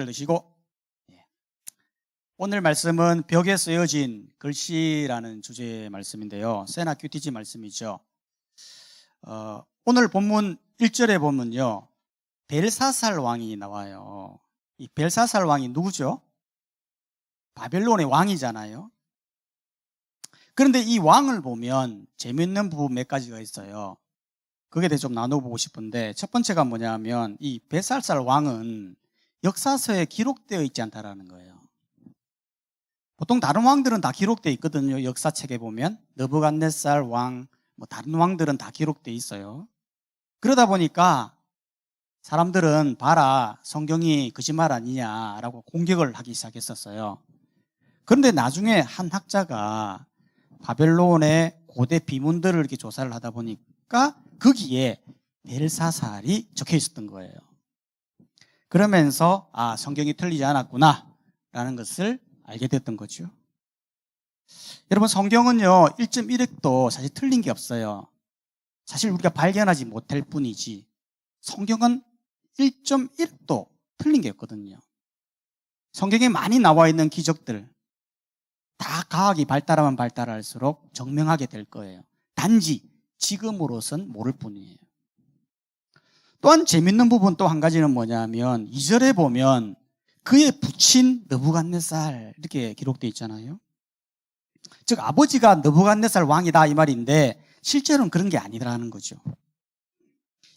넣으시고, 오늘 말씀은 벽에 쓰여진 글씨라는 주제의 말씀인데요. 세나큐티지 말씀이죠. 오늘 본문 1절에 보면요, 벨사살 왕이 나와요. 이 벨사살 왕이 누구죠? 바벨론의 왕이잖아요. 그런데 이 왕을 보면 재밌는 부분 몇 가지가 있어요. 그게 대해 좀 나눠보고 싶은데, 첫 번째가 뭐냐면 이 벨사살 왕은 역사서에 기록되어 있지 않다라는 거예요. 보통 다른 왕들은 다 기록되어 있거든요. 역사책에 보면 느부갓네살 왕, 다른 왕들은 다 기록되어 있어요. 그러다 보니까 사람들은 봐라, 성경이 거짓말 아니냐라고 공격을 하기 시작했었어요. 그런데 나중에 한 학자가 바벨론의 고대 비문들을 이렇게 조사를 하다 보니까 거기에 벨사살이 적혀 있었던 거예요. 그러면서 성경이 틀리지 않았구나 라는 것을 알게 됐던 거죠. 여러분, 성경은요 1.1획도 사실 틀린 게 없어요. 사실 우리가 발견하지 못할 뿐이지 성경은 1.1도 틀린 게 없거든요. 성경에 많이 나와 있는 기적들 다 과학이 발달하면 발달할수록 증명하게 될 거예요. 단지 지금으로선 모를 뿐이에요. 또한 재밌는 부분 또 한 가지는 뭐냐면 2절에 보면 그의 부친 느부갓네살 이렇게 기록되어 있잖아요. 즉 아버지가 느부갓네살 왕이다 이 말인데 실제로는 그런 게 아니라는 거죠.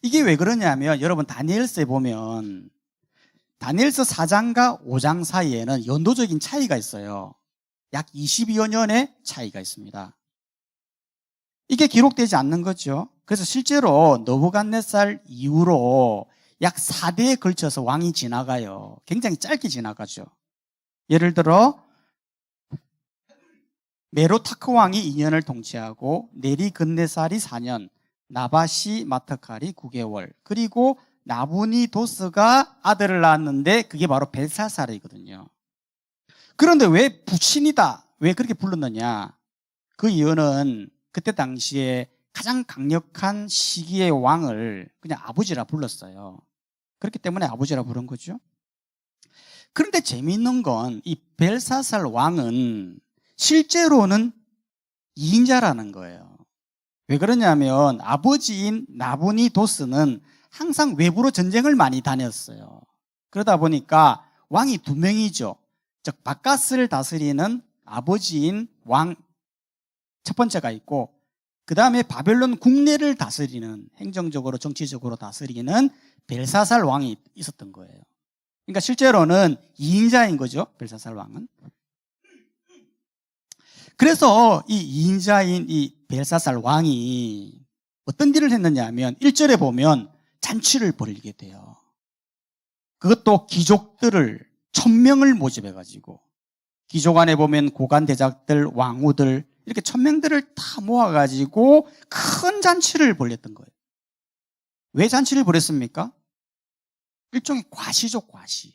이게 왜 그러냐면 여러분 다니엘서에 보면 다니엘서 4장과 5장 사이에는 연도적인 차이가 있어요. 약 22여 년의 차이가 있습니다. 이게 기록되지 않는 거죠. 그래서 실제로 느부갓네살 이후로 약 4대에 걸쳐서 왕이 지나가요. 굉장히 짧게 지나가죠. 예를 들어 메로타크 왕이 2년을 통치하고 네리근네살이 4년, 나바시 마트칼이 9개월, 그리고 나부니도스가 아들을 낳았는데 그게 바로 벨사살이거든요. 그런데 왜 부친이다, 왜 그렇게 불렀느냐? 그 이유는 그때 당시에 가장 강력한 시기의 왕을 그냥 아버지라 불렀어요. 그렇기 때문에 아버지라 부른 거죠. 그런데 재미있는 건 이 벨사살 왕은 실제로는 2인자라는 거예요. 왜 그러냐면 아버지인 나부니도스는 항상 외부로 전쟁을 많이 다녔어요. 그러다 보니까 왕이 2명이죠. 즉 바깥을 다스리는 아버지인 왕 첫 번째가 있고, 그 다음에 바벨론 국내를 다스리는, 행정적으로 정치적으로 다스리는 벨사살 왕이 있었던 거예요. 그러니까 실제로는 2인자인 거죠, 벨사살 왕은. 그래서 이 2인자인 이 벨사살 왕이 어떤 일을 했느냐 하면 1절에 보면 잔치를 벌이게 돼요. 그것도 귀족들을 1000명을 모집해가지고, 귀족 안에 보면 고관 대작들, 왕후들 이렇게 1000명들을 다 모아가지고 큰 잔치를 벌였던 거예요. 왜 잔치를 벌였습니까? 일종의 과시죠, 과시.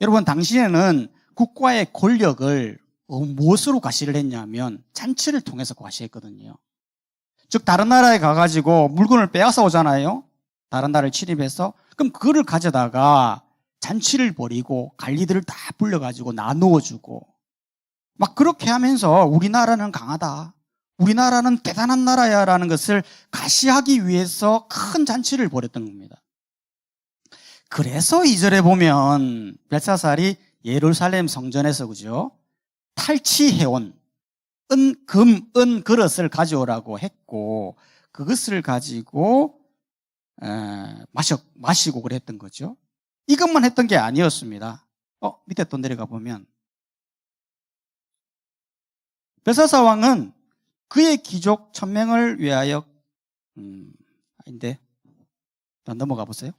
여러분, 당시에는 국가의 권력을 무엇으로 과시를 했냐면 잔치를 통해서 과시했거든요. 즉 다른 나라에 가가지고 물건을 빼앗아 오잖아요. 다른 나라를 침입해서. 그럼 그거를 가져다가 잔치를 벌이고 관리들을 다 불러가지고 나누어주고 막 그렇게 하면서 우리나라는 강하다, 우리나라는 대단한 나라야 라는 것을 과시하기 위해서 큰 잔치를 벌였던 겁니다. 그래서 2절에 보면 벨사살이 예루살렘 성전에서 그죠, 탈취해온 은 그릇을 가져오라고 했고 그것을 가지고 마시고 그랬던 거죠. 이것만 했던 게 아니었습니다. 밑에 또 내려가 보면 벨사살 왕은 그의 귀족 1000명을 위하여 아닌데 넘어가 보세요.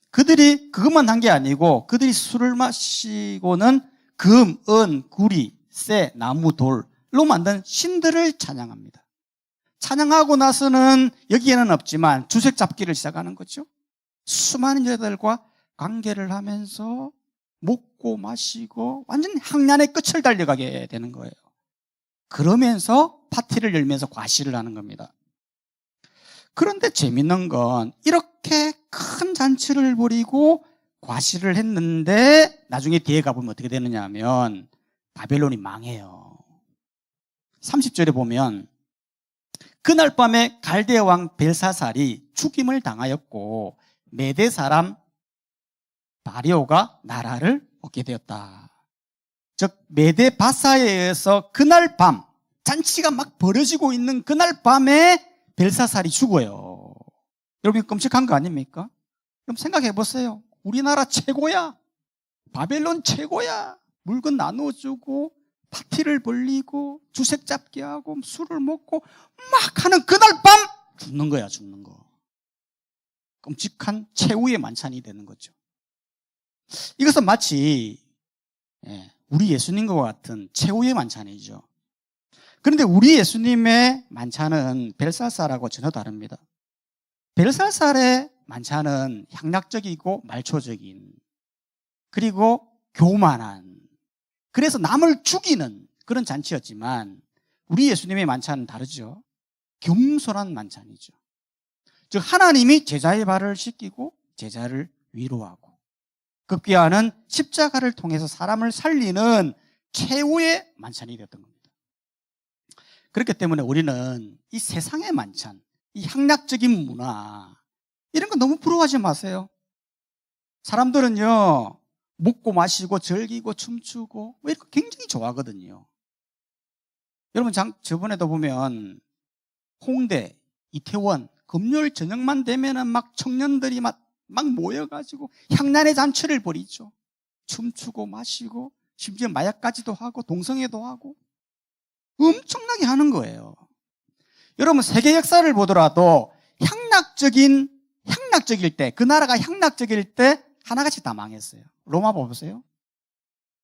그들이 그것만 한 게 아니고 그들이 술을 마시고는 금, 은, 구리, 쇠, 나무, 돌로 만든 신들을 찬양합니다. 찬양하고 나서는 여기에는 없지만 주색 잡기를 시작하는 거죠. 수많은 여자들과 관계를 하면서 먹고 마시고 완전 항란의 끝을 달려가게 되는 거예요. 그러면서 파티를 열면서 과시를 하는 겁니다. 그런데 재밌는 건 이렇게 큰 잔치를 벌이고 과시를 했는데 나중에 뒤에 가보면 어떻게 되느냐 하면 바벨론이 망해요. 30절에 보면 그날 밤에 갈대 왕 벨사살이 죽임을 당하였고 메대 사람 다리오가 나라를 얻게 되었다. 즉 메대 바사에 의해서 그날 밤 잔치가 막 벌어지고 있는 그날 밤에 벨사살이 죽어요. 여러분 끔찍한 거 아닙니까? 그럼 생각해 보세요. 우리나라 최고야. 바벨론 최고야. 물건 나눠주고 파티를 벌리고 주색 잡게 하고 술을 먹고 막 하는 그날 밤 죽는 거야, 죽는 거. 끔찍한 최후의 만찬이 되는 거죠. 이것은 마치 우리 예수님과 같은 최후의 만찬이죠. 그런데 우리 예수님의 만찬은 벨사살하고 전혀 다릅니다. 벨사살의 만찬은 향락적이고 말초적인 그리고 교만한 그래서 남을 죽이는 그런 잔치였지만 우리 예수님의 만찬은 다르죠. 겸손한 만찬이죠. 즉 하나님이 제자의 발을 씻기고 제자를 위로하고 급기야는 십자가를 통해서 사람을 살리는 최후의 만찬이 되었던 겁니다. 그렇기 때문에 우리는 이 세상의 만찬, 이 향락적인 문화 이런 거 너무 부러워하지 마세요. 사람들은요 먹고 마시고 즐기고 춤추고 이런 거 굉장히 좋아하거든요. 여러분 저번에도 보면 홍대, 이태원 금요일 저녁만 되면은 막 청년들이 막 모여가지고 향란의 잔치를 벌이죠. 춤추고 마시고 심지어 마약까지도 하고 동성애도 하고 엄청나게 하는 거예요. 여러분 세계 역사를 보더라도 향락적일 때 그 나라가 향락적일 때 하나같이 다 망했어요. 로마 보세요.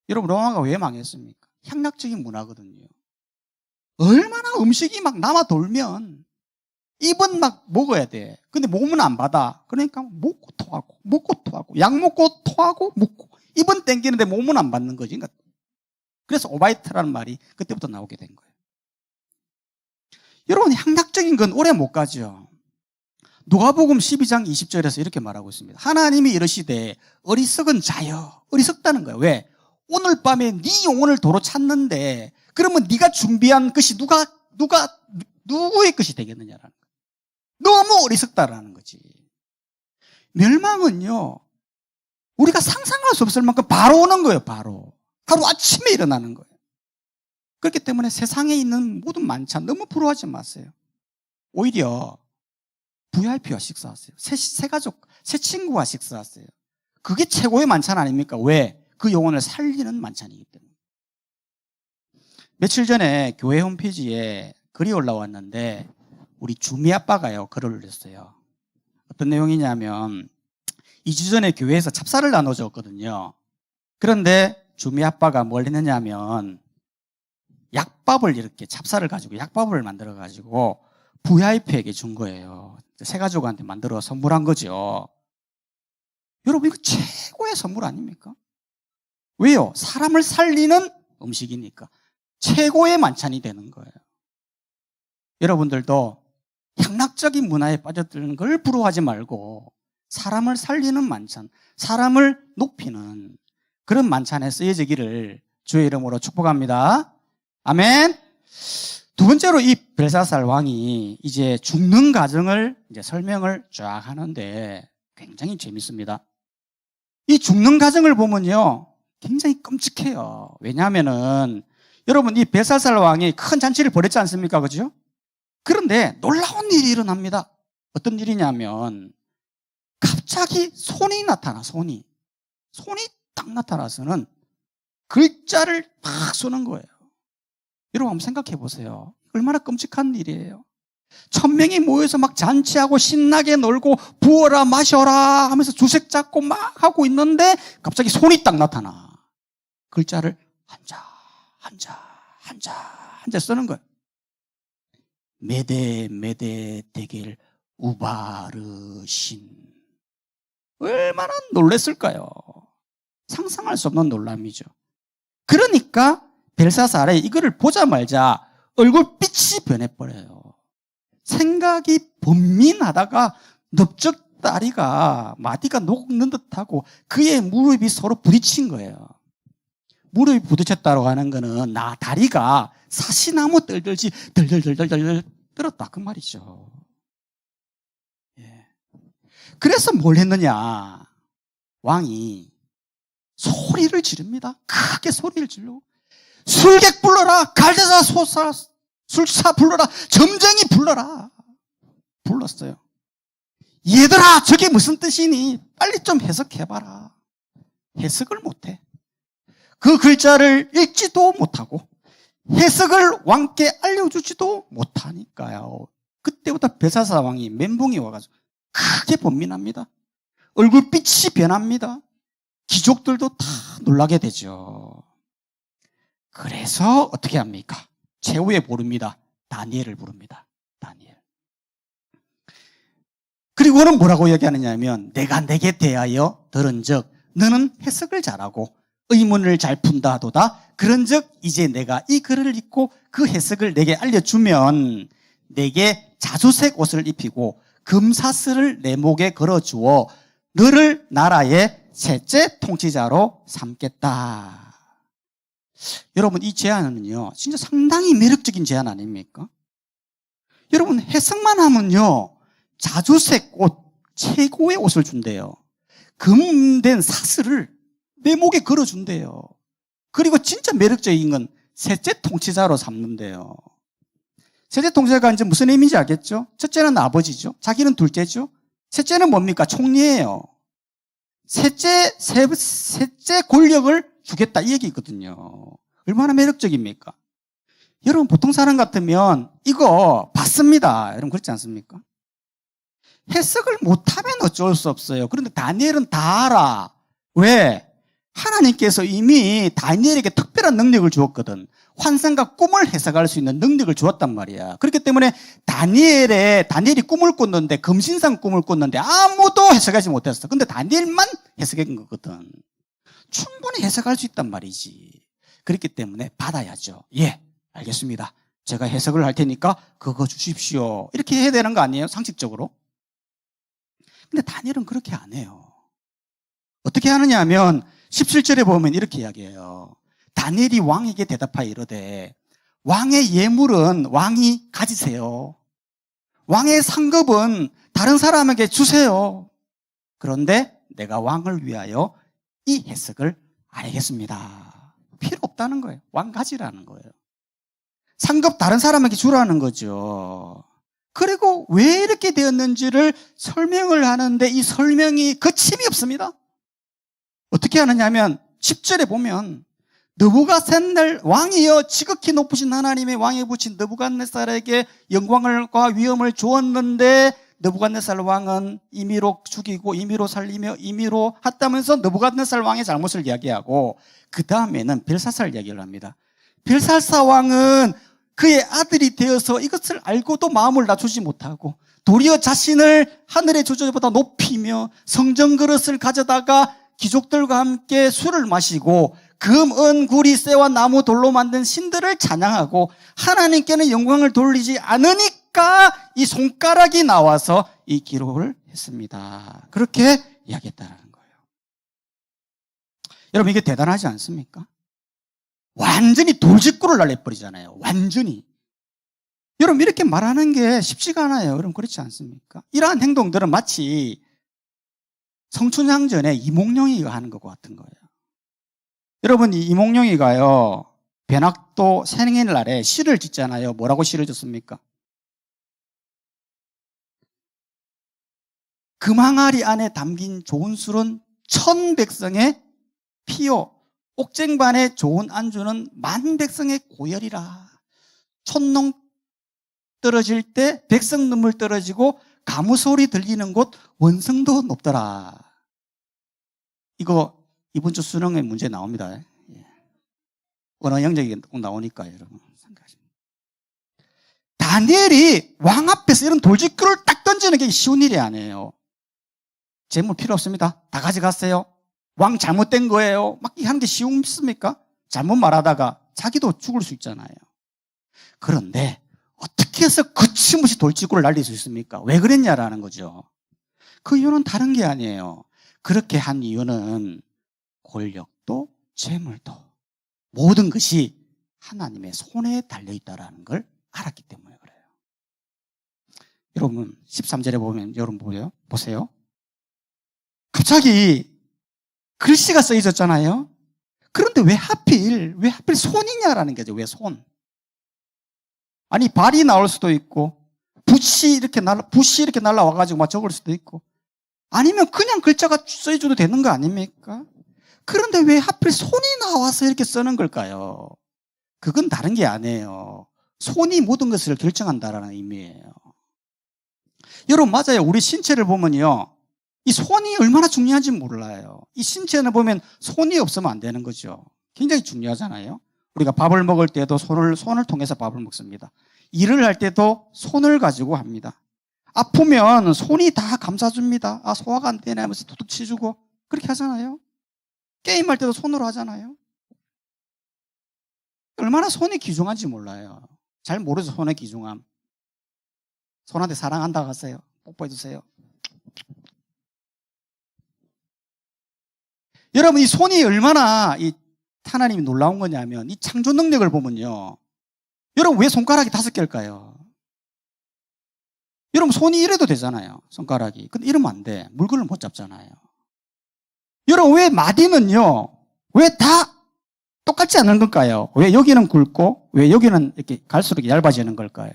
여러분 로마가 왜 망했습니까? 향락적인 문화거든요. 얼마나 음식이 막 남아 돌면 입은 막 먹어야 돼. 근데 몸은 안 받아. 그러니까 먹고 토하고 약 먹고 토하고 먹고 입은 땡기는데 몸은 안 받는 거지. 그래서 오바이트라는 말이 그때부터 나오게 된 거예요. 여러분 향락적인 건 오래 못 가죠. 누가복음 12장 20절에서 이렇게 말하고 있습니다. 하나님이 이르시되 어리석은 자여. 어리석다는 거예요. 왜? 오늘 밤에 네 영혼을 도로 찾는데 그러면 네가 준비한 것이 누구의 것이 되겠느냐라는 거예요. 너무 어리석다라는 거지. 멸망은요 우리가 상상할 수 없을 만큼 바로 오는 거예요. 바로 하루 아침에 일어나는 거예요. 그렇기 때문에 세상에 있는 모든 만찬 너무 부러워하지 마세요. 오히려 VIP와 식사하세요. 새 가족, 새 친구와 식사하세요. 그게 최고의 만찬 아닙니까? 왜? 그 영혼을 살리는 만찬이기 때문에. 며칠 전에 교회 홈페이지에 글이 올라왔는데 우리 주미 아빠가요 글을 올렸어요. 어떤 내용이냐면 2주 전에 교회에서 찹쌀을 나눠줬거든요. 그런데 주미 아빠가 뭘 했느냐면 약밥을 이렇게 찹쌀을 가지고 약밥을 만들어 가지고 VIP에게 준 거예요. 새 가족한테 만들어 선물한 거죠. 여러분 이거 최고의 선물 아닙니까? 왜요? 사람을 살리는 음식이니까 최고의 만찬이 되는 거예요. 여러분들도 향락적인 문화에 빠져드는 걸 부러워하지 말고 사람을 살리는 만찬, 사람을 높이는 그런 만찬에 쓰여지기를 주의 이름으로 축복합니다. 아멘. 두 번째로 이 벨사살 왕이 이제 죽는 과정을 이제 설명을 쫙 하는데 굉장히 재밌습니다. 이 죽는 과정을 보면요 굉장히 끔찍해요. 왜냐하면은 여러분 이 벨사살 왕이 큰 잔치를 벌였지 않습니까? 그죠? 그런데 놀라운 일이 일어납니다. 어떤 일이냐면 갑자기 손이 나타나. 손이 딱 나타나서는 글자를 막 쏘는 거예요. 여러분 한번 생각해 보세요. 얼마나 끔찍한 일이에요. 1000명이 모여서 막 잔치하고 신나게 놀고 부어라 마셔라 하면서 주색 잡고 막 하고 있는데 갑자기 손이 딱 나타나. 글자를 한자 쓰는 거예요. 메데 데겔 우바르신. 얼마나 놀랬을까요? 상상할 수 없는 놀람이죠. 그러니까 벨사살이 이거를 보자마자 얼굴빛이 변해버려요. 생각이 번민하다가 넓적 다리가 마디가 녹는 듯하고 그의 무릎이 서로 부딪힌 거예요. 무릎이 부딪혔다고 하는 거는 다리가 사시나무 떨듯이 덜덜덜덜덜 떨었다 그 말이죠. 예. 그래서 뭘 했느냐? 왕이 소리를 지릅니다. 크게 소리를 지르고 술객 불러라, 갈대사 소사 술사 불러라, 점쟁이 불러라. 불렀어요. 얘들아, 저게 무슨 뜻이니? 빨리 좀 해석해봐라. 해석을 못해. 그 글자를 읽지도 못하고 해석을 왕께 알려주지도 못하니까요. 그때부터 벨사살 왕이 멘붕이 와가지고 크게 번민합니다. 얼굴빛이 변합니다. 귀족들도 다 놀라게 되죠. 그래서 어떻게 합니까? 최후에 부릅니다. 다니엘을 부릅니다. 다니엘. 그리고는 뭐라고 얘기하느냐 하면 내가 내게 대하여 들은즉 너는 해석을 잘하고 의문을 잘 푼다 하도다. 그런즉 이제 내가 이 글을 읽고 그 해석을 내게 알려주면 내게 자주색 옷을 입히고 금사슬을 내 목에 걸어주어 너를 나라의 셋째 통치자로 삼겠다. 여러분, 이 제안은요 진짜 상당히 매력적인 제안 아닙니까? 여러분, 해석만 하면요 자주색 옷, 최고의 옷을 준대요. 금된 사슬을 내 목에 걸어준대요. 그리고 진짜 매력적인 건 셋째 통치자로 삼는데요. 셋째 통치자가 이제 무슨 의미인지 알겠죠? 첫째는 아버지죠. 자기는 둘째죠. 셋째는 뭡니까? 총리예요. 셋째 권력을 주겠다 이 얘기거든요. 얼마나 매력적입니까? 여러분, 보통 사람 같으면 이거 받습니다. 여러분, 그렇지 않습니까? 해석을 못하면 어쩔 수 없어요. 그런데 다니엘은 다 알아. 왜? 하나님께서 이미 다니엘에게 특별한 능력을 주었거든. 환상과 꿈을 해석할 수 있는 능력을 주었단 말이야. 그렇기 때문에 다니엘이 꿈을 꿨는데, 금신상 꿈을 꿨는데 아무도 해석하지 못했어. 근데 다니엘만 해석한 거거든. 충분히 해석할 수 있단 말이지. 그렇기 때문에 받아야죠. 예, 알겠습니다. 제가 해석을 할 테니까 그거 주십시오. 이렇게 해야 되는 거 아니에요? 상식적으로. 근데 다니엘은 그렇게 안 해요. 어떻게 하느냐 하면 17절에 보면 이렇게 이야기해요. 다니엘이 왕에게 대답하여 이르되 왕의 예물은 왕이 가지세요. 왕의 상급은 다른 사람에게 주세요. 그런데 내가 왕을 위하여 이 해석을 알겠습니다. 필요 없다는 거예요. 왕 가지라는 거예요. 상급 다른 사람에게 주라는 거죠. 그리고 왜 이렇게 되었는지를 설명을 하는데 이 설명이 거침이 없습니다. 어떻게 하느냐 하면 10절에 보면 느부갓네살 왕이여 지극히 높으신 하나님의 왕에 붙인 느부갓네살에게 영광과 위엄을 주었는데 느부갓네살 왕은 임의로 죽이고 임의로 살리며 임의로 했다면서 느부갓네살 왕의 잘못을 이야기하고 그 다음에는 벨사살 이야기를 합니다. 벨사살 왕은 그의 아들이 되어서 이것을 알고도 마음을 낮추지 못하고 도리어 자신을 하늘의 조주보다 높이며 성전 그릇을 가져다가 귀족들과 함께 술을 마시고 금, 은, 구리, 쇠와 나무, 돌로 만든 신들을 찬양하고 하나님께는 영광을 돌리지 않으니까 이 손가락이 나와서 이 기록을 했습니다. 그렇게 이야기했다는 거예요. 여러분, 이게 대단하지 않습니까? 완전히 돌직구를 날려버리잖아요. 완전히. 여러분, 이렇게 말하는 게 쉽지가 않아요. 여러분, 그렇지 않습니까? 이러한 행동들은 마치 성춘향전에 이몽룡이가 하는 것 같은 거예요. 여러분, 이 이몽룡이가요, 변학도 생일날에 시를 짓잖아요. 뭐라고 시를 짓습니까? 금항아리 안에 담긴 좋은 술은 천백성의 피요, 옥쟁반에 좋은 안주는 만백성의 고열이라. 촌농 떨어질 때 백성 눈물 떨어지고 가무 소리 들리는 곳 원성도 높더라. 이거 이번 주 수능에 문제 나옵니다. 언어 영역이 꼭 나오니까 여러분 생각하십니다. 다니엘이 왕 앞에서 이런 돌직구를 딱 던지는 게 쉬운 일이 아니에요. 재물 필요 없습니다. 다 가져갔어요. 왕 잘못된 거예요. 막 하는 게 쉬웁니까? 잘못 말하다가 자기도 죽을 수 있잖아요. 그런데 어떻게 해서 거침없이 돌직구를 날릴 수 있습니까? 왜 그랬냐라는 거죠. 그 이유는 다른 게 아니에요. 그렇게 한 이유는 권력도 재물도 모든 것이 하나님의 손에 달려있다는 걸 알았기 때문에 그래요. 여러분 13절에 보면 여러분 보세요. 갑자기 글씨가 써있었잖아요. 그런데 왜 하필 손이냐라는 거죠. 왜 손? 아니 발이 나올 수도 있고 붓이 이렇게 날라와가지고 막 적을 수도 있고 아니면 그냥 글자가 써줘도 되는 거 아닙니까? 그런데 왜 하필 손이 나와서 이렇게 쓰는 걸까요? 그건 다른 게 아니에요. 손이 모든 것을 결정한다라는 의미예요. 여러분 맞아요. 우리 신체를 보면요. 이 손이 얼마나 중요한지 몰라요. 이 신체는 보면 손이 없으면 안 되는 거죠. 굉장히 중요하잖아요. 우리가 밥을 먹을 때도 손을 통해서 밥을 먹습니다. 일을 할 때도 손을 가지고 합니다. 아프면 손이 다 감싸줍니다. 아, 소화가 안 되네 하면서 툭툭 치주고 그렇게 하잖아요. 게임할 때도 손으로 하잖아요. 얼마나 손이 귀중한지 몰라요. 잘 모르죠, 손의 귀중함. 손한테 사랑한다고 하세요. 뽀뽀해 주세요. 여러분, 이 손이 얼마나 하나님이 놀라운 거냐면 이 창조 능력을 보면요. 여러분, 왜 손가락이 5개일까요? 여러분, 손이 이래도 되잖아요. 손가락이. 근데 이러면 안 돼. 물건을 못 잡잖아요. 여러분, 왜 마디는요? 왜 다 똑같지 않은 걸까요? 왜 여기는 굵고 왜 여기는 이렇게 갈수록 얇아지는 걸까요?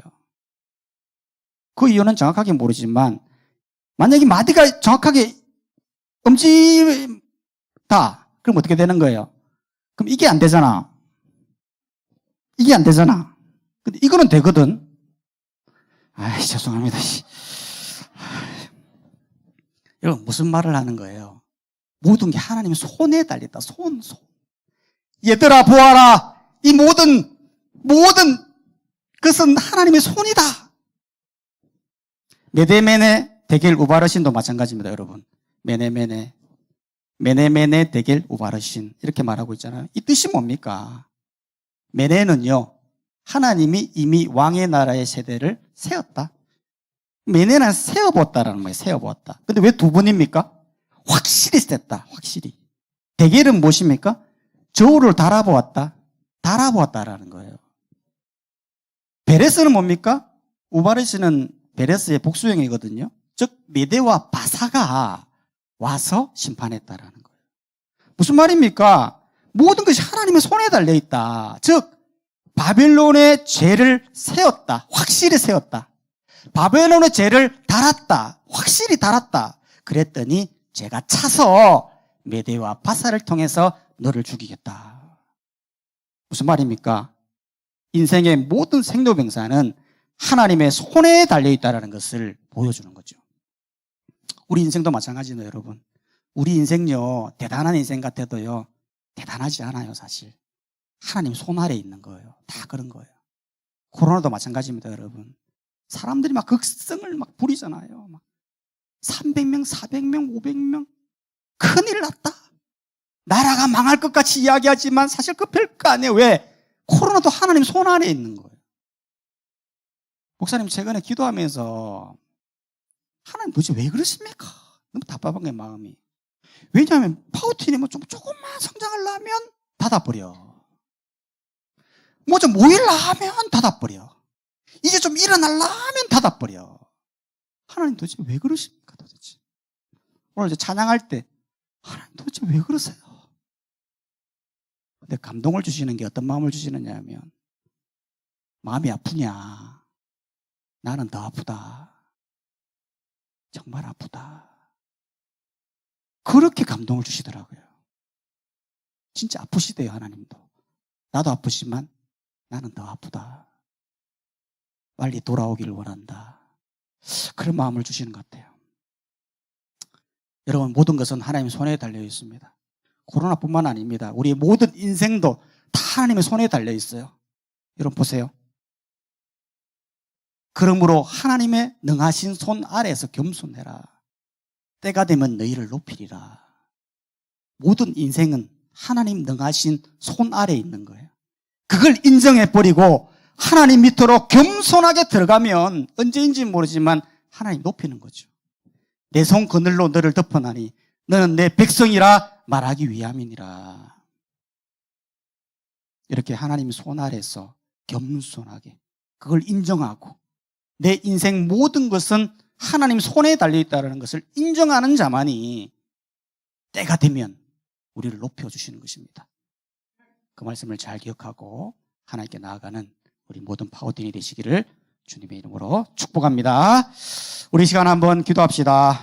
그 이유는 정확하게 모르지만 만약에 마디가 정확하게 엄지다. 그럼 어떻게 되는 거예요? 그럼 이게 안 되잖아. 이게 안 되잖아. 근데 이거는 되거든. 아이, 죄송합니다. 여러분, 무슨 말을 하는 거예요? 모든 게 하나님의 손에 달렸다. 손. 얘들아, 보아라. 이 모든 것은 하나님의 손이다. 메네메네 데겔 우바르신도 마찬가지입니다, 여러분. 메네메네 데겔 우바르신. 이렇게 말하고 있잖아요. 이 뜻이 뭡니까? 메네는요, 하나님이 이미 왕의 나라의 세대를 세웠다. 메네는 세워보았다라는 거예요. 세워보았다. 근데 왜 두 번입니까? 확실히 셌다. 확실히. 데겔은 무엇입니까? 저울을 달아보았다라는 거예요. 베레스는 뭡니까? 우바르신은 베레스의 복수형이거든요. 즉 메대와 바사가 와서 심판했다라는 거예요. 무슨 말입니까? 모든 것이 하나님의 손에 달려있다. 즉 바벨론의 죄를 세웠다. 확실히 세웠다. 바벨론의 죄를 달았다. 확실히 달았다. 그랬더니 제가 차서 메대와 바사를 통해서 너를 죽이겠다. 무슨 말입니까? 인생의 모든 생로병사는 하나님의 손에 달려있다는 것을 보여주는 거죠. 우리 인생도 마찬가지네요, 여러분. 우리 인생요, 대단한 인생 같아도요, 대단하지 않아요, 사실. 하나님 손 아래에 있는 거예요. 다 그런 거예요. 코로나도 마찬가지입니다, 여러분. 사람들이 막 극성을 막 부리잖아요. 막 300명, 400명, 500명. 큰일 났다. 나라가 망할 것 같이 이야기하지만 사실 그 별거 아니에요. 왜? 코로나도 하나님 손 안에 있는 거예요. 목사님 최근에 기도하면서 하나님 도대체 왜 그러십니까? 너무 답답한 거예요, 마음이. 왜냐하면 파우틴이 조금만 성장하려면 닫아버려. 뭐 좀 모일라 하면 닫아버려. 이제 좀 일어나려면 닫아버려. 하나님 도대체 왜 그러십니까, 도대체? 오늘 이제 찬양할 때 하나님 도대체 왜 그러세요? 근데 감동을 주시는 게 어떤 마음을 주시느냐 하면 마음이 아프냐? 나는 더 아프다. 정말 아프다. 그렇게 감동을 주시더라고요. 진짜 아프시대요, 하나님도. 나도 아프지만 나는 더 아프다. 빨리 돌아오기를 원한다. 그런 마음을 주시는 것 같아요. 여러분, 모든 것은 하나님의 손에 달려 있습니다. 코로나뿐만 아닙니다. 우리의 모든 인생도 다 하나님의 손에 달려 있어요. 여러분 보세요. 그러므로 하나님의 능하신 손 아래에서 겸손해라. 때가 되면 너희를 높이리라. 모든 인생은 하나님 능하신 손 아래에 있는 거예요. 그걸 인정해버리고 하나님 밑으로 겸손하게 들어가면 언제인지 모르지만 하나님 높이는 거죠. 내 손 그늘로 너를 덮어나니 너는 내 백성이라 말하기 위함이니라. 이렇게 하나님 손 아래서 겸손하게 그걸 인정하고 내 인생 모든 것은 하나님 손에 달려있다는 것을 인정하는 자만이 때가 되면 우리를 높여주시는 것입니다. 그 말씀을 잘 기억하고 하나님께 나아가는 우리 모든 파워틴이 되시기를 주님의 이름으로 축복합니다. 우리 시간 한번 기도합시다.